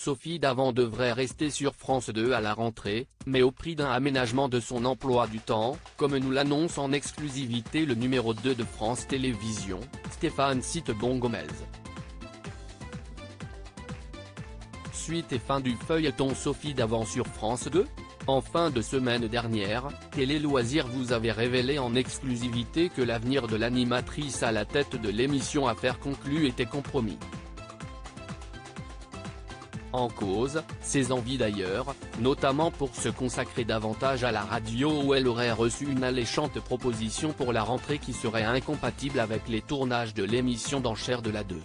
Sophie Davant devrait rester sur France 2 à la rentrée, mais au prix d'un aménagement de son emploi du temps, comme nous l'annonce en exclusivité le numéro 2 de France Télévisions, Stéphane Citebon-Gomez. Suite et fin du feuilleton Sophie Davant sur France 2. En fin de semaine dernière, Télé Loisirs vous avait révélé en exclusivité que l'avenir de l'animatrice à la tête de l'émission Affaires conclues était compromis. En cause, ses envies d'ailleurs, notamment pour se consacrer davantage à la radio où elle aurait reçu une alléchante proposition pour la rentrée qui serait incompatible avec les tournages de l'émission d'enchères de la 2.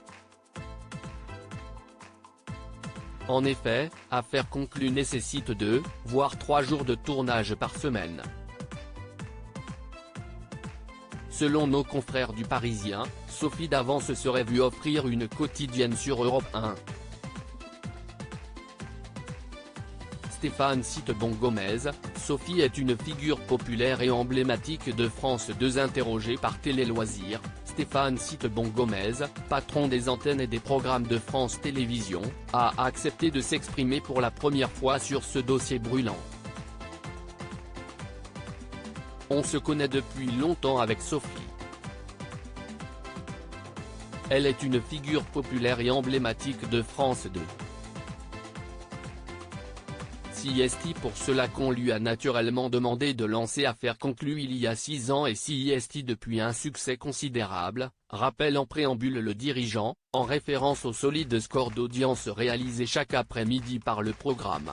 En effet, Affaires conclues nécessite 2, voire 3 jours de tournage par semaine. Selon nos confrères du Parisien, Sophie Davant se serait vue offrir une quotidienne sur Europe 1. Stéphane Citebon-Gomez, Sophie est une figure populaire et emblématique de France 2. Interrogé par Télé Loisirs, Stéphane Citebon-Gomez, patron des antennes et des programmes de France Télévisions, a accepté de s'exprimer pour la première fois sur ce dossier brûlant. On se connaît depuis longtemps avec Sophie. Elle est une figure populaire et emblématique de France 2. C'est pour cela qu'on lui a naturellement demandé de lancer Affaires conclues il y a 6 ans et c'est depuis un succès considérable, rappelle en préambule le dirigeant, en référence au solide score d'audience réalisé chaque après-midi par le programme.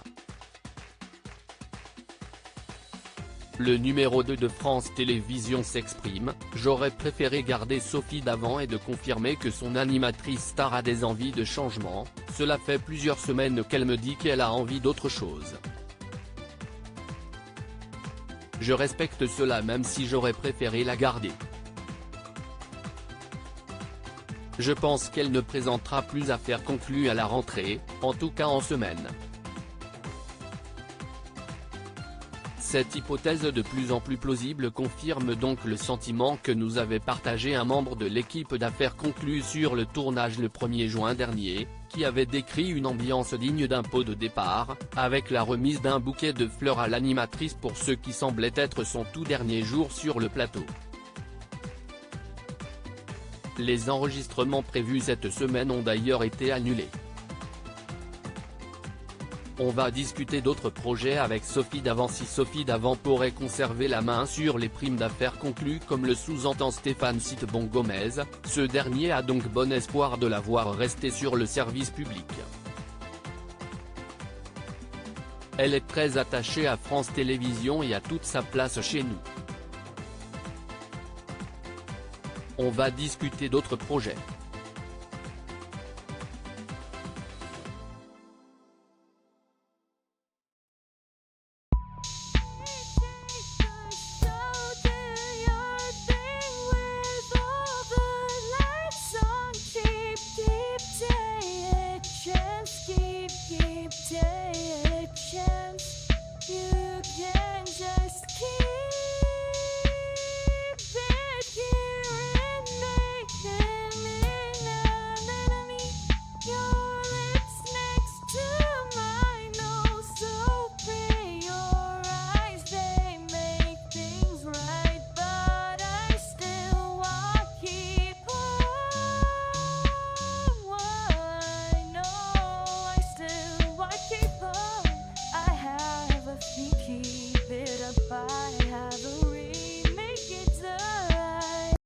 Le numéro 2 de France Télévisions s'exprime, j'aurais préféré garder Sophie Davant et de confirmer que son animatrice star a des envies de changement, cela fait plusieurs semaines qu'elle me dit qu'elle a envie d'autre chose. Je respecte cela même si j'aurais préféré la garder. Je pense qu'elle ne présentera plus Affaires conclues à la rentrée, en tout cas en semaine. Cette hypothèse de plus en plus plausible confirme donc le sentiment que nous avait partagé un membre de l'équipe d'Affaires conclues sur le tournage le 1er juin dernier, qui avait décrit une ambiance digne d'un pot de départ, avec la remise d'un bouquet de fleurs à l'animatrice pour ce qui semblait être son tout dernier jour sur le plateau. Les enregistrements prévus cette semaine ont d'ailleurs été annulés. On va discuter d'autres projets avec Sophie Davant. Si Sophie Davant pourrait conserver la main sur les primes d'Affaires conclues comme le sous-entend Stéphane Citebon-Gomez, ce dernier a donc bon espoir de la voir rester sur le service public. Elle est très attachée à France Télévisions et a toute sa place chez nous. On va discuter d'autres projets.